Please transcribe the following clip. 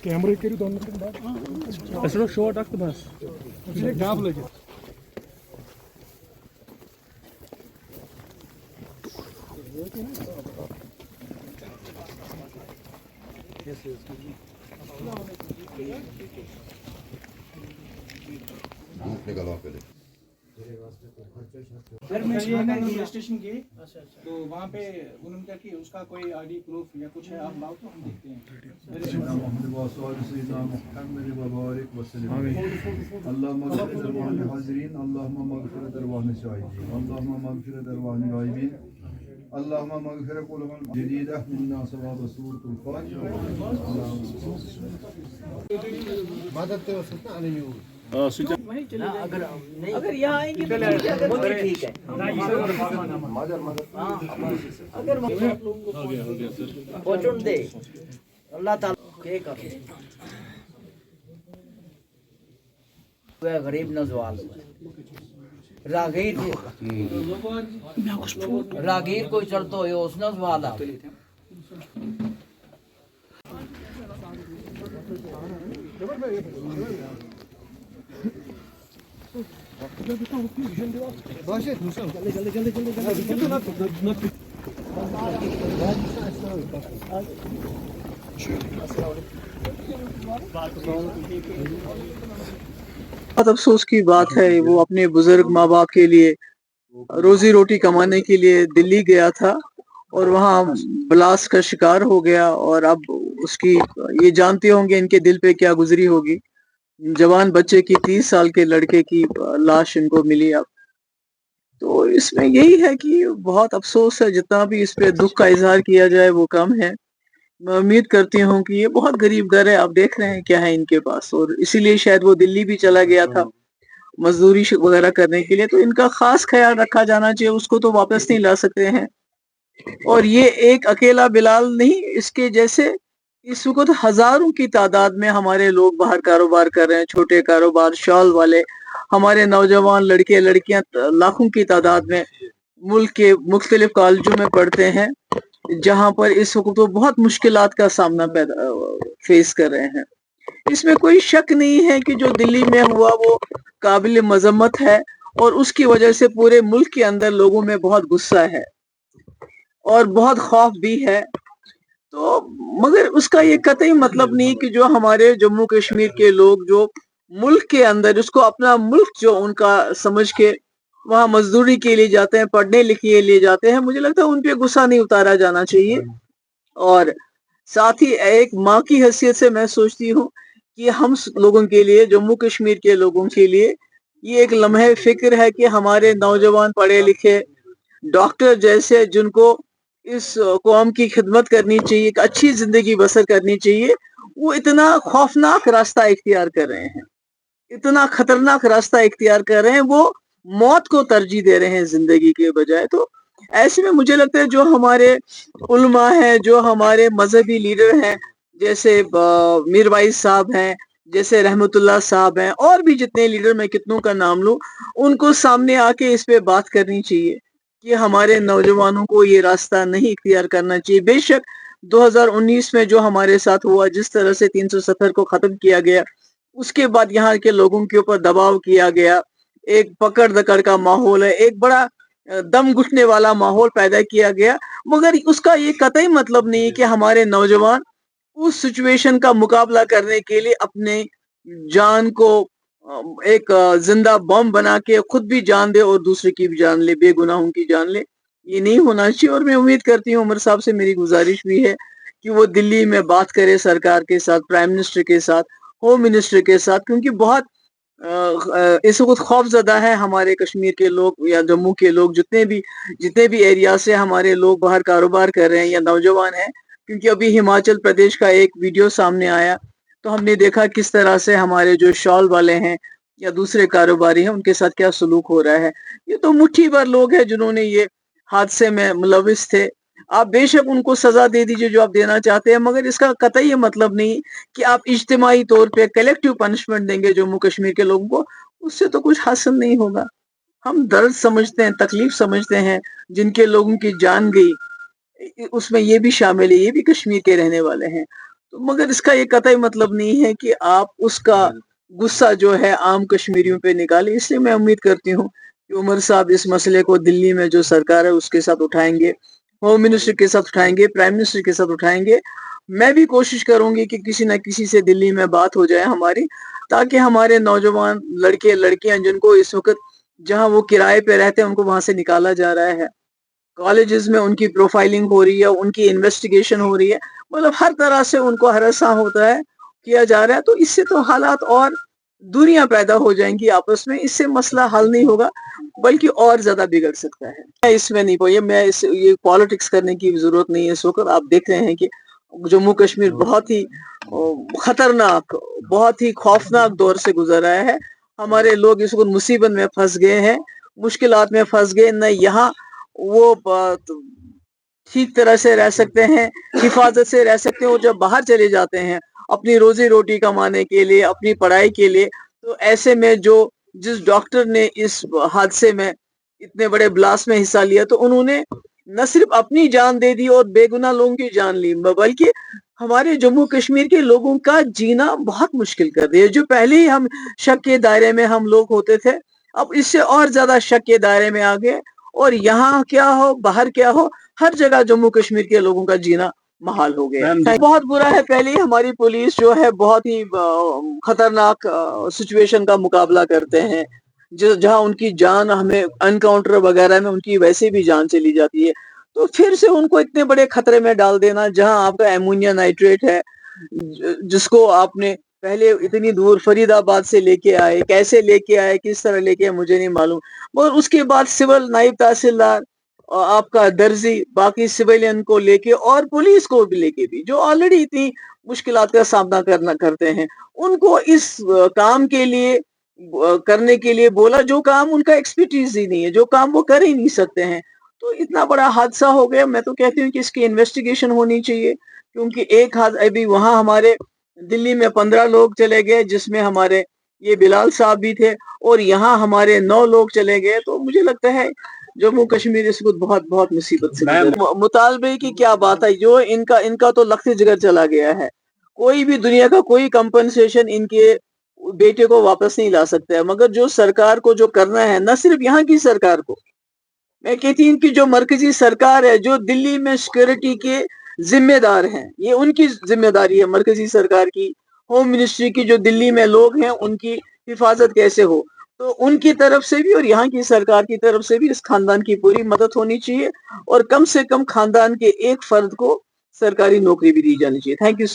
कैमरे करियो दोनों ऐसा शॉट आख बस डाब लगे सर मैं पुलिस स्टेशन गए तो वहाँ पे उन्होंने कहा कि उसका कोई आईडी प्रूफ या कुछ है, आप लाओ तो हम देखते हैं। अगर यहाँ आएंगे तो ठीक है। अगर पहुँचन दे अल्लाह ताला के कर गरीब नौजवान रागीर कोई चलतो हो उसने सवाल आ बहुत अफसोस की बात है, वो अपने बुजुर्ग माँ बाप के लिए रोजी रोटी कमाने के लिए दिल्ली गया था और वहाँ ब्लास्ट का शिकार हो गया। और अब उसकी ये जानते होंगे इनके दिल पे क्या गुजरी होगी। जवान बच्चे की 30 साल के लड़के की लाश इनको मिली। अब तो इसमें यही है कि बहुत अफसोस है, जितना भी इस पे दुख का इजहार किया जाए वो कम है। मैं उम्मीद करती हूँ कि ये बहुत गरीब घर है, आप देख रहे हैं क्या है इनके पास, और इसीलिए शायद वो दिल्ली भी चला गया था मजदूरी वगैरह करने के लिए। तो इनका खास ख्याल रखा जाना चाहिए, उसको तो वापस नहीं ला सकते हैं। और ये एक अकेला बिलाल नहीं, इसके जैसे इस वक्त हजारों की तादाद में हमारे लोग बाहर कारोबार कर रहे हैं, छोटे कारोबार, शॉल वाले, हमारे नौजवान लड़के लड़कियां लाखों की तादाद में मुल्क के मुख्तलिफ कॉलेजों में पढ़ते हैं, जहां पर इस वक्त तो बहुत मुश्किलात का सामना फेस कर रहे हैं। इसमें कोई शक नहीं है कि जो दिल्ली में हुआ वो काबिल मजम्मत है, और उसकी वजह से पूरे मुल्क के अंदर लोगों में बहुत गुस्सा है और बहुत खौफ भी है। तो मगर उसका ये कतई मतलब नहीं कि जो हमारे जम्मू कश्मीर के लोग जो मुल्क के अंदर उसको अपना मुल्क जो उनका समझ के वहां मजदूरी के लिए जाते हैं, पढ़ने लिखने के लिए जाते हैं, मुझे लगता है उन पे गुस्सा नहीं उतारा जाना चाहिए। और साथ ही एक माँ की हैसियत से मैं सोचती हूँ कि हम लोगों के लिए, जम्मू कश्मीर के लोगों के लिए ये एक लम्हे फिक्र है कि हमारे नौजवान पढ़े लिखे डॉक्टर जैसे, जिनको इस कौम की खिदमत करनी चाहिए, एक अच्छी जिंदगी बसर करनी चाहिए, वो इतना खौफनाक रास्ता इख्तियार कर रहे हैं, इतना खतरनाक रास्ता इख्तियार कर रहे हैं, वो मौत को तरजीह दे रहे हैं जिंदगी के बजाय। तो ऐसे में मुझे लगता है जो हमारे उलमा हैं, जो हमारे मजहबी लीडर हैं, जैसे मीर वाइस साहब हैं, जैसे रहमतुल्लाह साहब हैं, और भी जितने लीडर, मैं कितनों का नाम लूं, उनको सामने आके इस पे बात करनी चाहिए कि हमारे नौजवानों को ये रास्ता नहीं इख्तियार करना चाहिए। बेशक 2019 में जो हमारे साथ हुआ, जिस तरह से 370 को खत्म किया गया, उसके बाद यहाँ के लोगों के ऊपर दबाव किया गया, एक पकड़ दकड़ का माहौल है, एक बड़ा दम घुटने वाला माहौल पैदा किया गया। मगर उसका ये कतई मतलब नहीं कि हमारे नौजवान उस सिचुएशन का मुकाबला करने के लिए अपने जान को एक जिंदा बम बना के खुद भी जान दे और दूसरे की भी जान ले, बेगुनाहों की जान ले। ये नहीं होना चाहिए। और मैं उम्मीद करती हूँ, उमर साहब से मेरी गुजारिश भी है कि वो दिल्ली में बात करे सरकार के साथ, प्राइम मिनिस्टर के साथ, होम मिनिस्टर के साथ, क्योंकि बहुत इस वक्त खौफजदा है हमारे कश्मीर के लोग या जम्मू के लोग, जितने भी एरिया से हमारे लोग बाहर कारोबार कर रहे हैं या नौजवान हैं। क्योंकि अभी हिमाचल प्रदेश का एक वीडियो सामने आया, तो हमने देखा किस तरह से हमारे जो शॉल वाले हैं या दूसरे कारोबारी हैं, उनके साथ क्या सलूक हो रहा है। ये तो मुट्ठी भर लोग हैं जिन्होंने ये हादसे में मुलविस थे, आप बेशक उनको सजा दे दीजिए जो आप देना चाहते हैं, मगर इसका कतई ये मतलब नहीं कि आप इज्तिमाई तौर पे कलेक्टिव पनिशमेंट देंगे जम्मू कश्मीर के लोगों को, उससे तो कुछ हासिल नहीं होगा। हम दर्द समझते हैं, तकलीफ समझते हैं, जिनके लोगों की जान गई उसमें ये भी शामिल है, ये भी कश्मीर के रहने वाले हैं। तो मगर इसका ये कतई मतलब नहीं है कि आप उसका गुस्सा जो है आम कश्मीरियों पे निकालें। इसलिए मैं उम्मीद करती हूँ कि उमर साहब इस मसले को दिल्ली में जो सरकार है उसके साथ उठाएंगे, होम मिनिस्टर के साथ उठाएंगे, प्राइम मिनिस्टर के साथ उठाएंगे। मैं भी कोशिश करूंगी कि किसी न किसी से दिल्ली में बात हो जाए हमारी, ताकि हमारे नौजवान लड़के लड़कियां जिनको इस वक्त जहां वो किराए पे रहते हैं उनको वहां से निकाला जा रहा है, कॉलेजेस में उनकी प्रोफाइलिंग हो रही है, उनकी इन्वेस्टिगेशन हो रही है, मतलब हर तरह से उनको हरासा होता है, किया जा रहा है। तो इससे तो हालात और दूरियां पैदा हो जाएंगी आपस में, इससे मसला हल नहीं होगा बल्कि और ज्यादा बिगड़ सकता है। मैं इसमें नहीं पहुंची, ये पॉलिटिक्स करने की जरूरत नहीं है इस वक्त। आप देख रहे हैं कि जम्मू कश्मीर बहुत ही खतरनाक, बहुत ही खौफनाक दौर से गुजर रहा है। हमारे लोग इस वक्त मुसीबत में फंस गए हैं, मुश्किलात में फंस गए, न यहाँ वो ठीक तरह से रह सकते हैं, हिफाजत से रह सकते हैं, और जब बाहर चले जाते हैं अपनी रोजी रोटी कमाने के लिए, अपनी पढ़ाई के लिए, तो ऐसे में जिस डॉक्टर ने इस हादसे में इतने बड़े ब्लास्ट में हिस्सा लिया, तो उन्होंने न सिर्फ अपनी जान दे दी और बेगुनाह लोगों की जान ली, बल्कि हमारे जम्मू कश्मीर के लोगों का जीना बहुत मुश्किल कर दिया। जो पहले ही हम शक के दायरे में हम लोग होते थे, अब इससे और ज्यादा शक के दायरे में आ गए, और यहाँ क्या हो बाहर क्या हो, हर जगह जम्मू कश्मीर के लोगों का जीना महाल हो गया। बहुत बुरा है। पहले ही हमारी पुलिस जो है बहुत ही खतरनाक सिचुएशन का मुकाबला करते हैं, जहां उनकी जान, हमें एनकाउंटर वगैरह में उनकी वैसे भी जान चली जाती है, तो फिर से उनको इतने बड़े खतरे में डाल देना, जहां आपका एमोनिया नाइट्रेट है, जिसको आपने पहले इतनी दूर फरीदाबाद से लेके आए, कैसे लेके आए, किस तरह लेके आए मुझे नहीं मालूम, और उसके बाद सिविल नायब तहसीलदार और आपका दर्जी बाकी सिविलियन को लेके और पुलिस को भी लेके भी, जो ऑलरेडी इतनी मुश्किलात का सामना करते हैं, उनको इस काम के लिए करने के लिए बोला जो काम उनका एक्सपर्टीज ही नहीं है, जो काम वो कर ही नहीं सकते हैं। तो इतना बड़ा हादसा हो गया। मैं तो कहती हूँ कि इसकी इन्वेस्टिगेशन होनी चाहिए, क्योंकि एक हाथ अभी वहां हमारे दिल्ली में 15 लोग चले गए, जिसमें हमारे ये बिलाल साहब भी थे, और यहाँ हमारे 9 लोग चले गए। तो मुझे लगता है जम्मू कश्मीर इस वक्त बहुत बहुत मुसीबत से मुतालबे की क्या बात है, जो इनका तो लख्त जिगर चला गया है। कोई भी दुनिया का कोई कंपनसेशन इनके बेटे को वापस नहीं ला सकता है, मगर जो सरकार को जो करना है, न सिर्फ यहाँ की सरकार को, मैं कहती हूँ कि जो मरकजी सरकार है, जो दिल्ली में सिक्योरिटी के जिम्मेदार हैं, ये उनकी जिम्मेदारी है, मरकजी सरकार की, होम मिनिस्ट्री की, जो दिल्ली में लोग हैं उनकी हिफाजत कैसे हो, तो उनकी तरफ से भी और यहाँ की सरकार की तरफ से भी इस खानदान की पूरी मदद होनी चाहिए, और कम से कम खानदान के एक फर्द को सरकारी नौकरी भी दी जानी चाहिए। Thank you.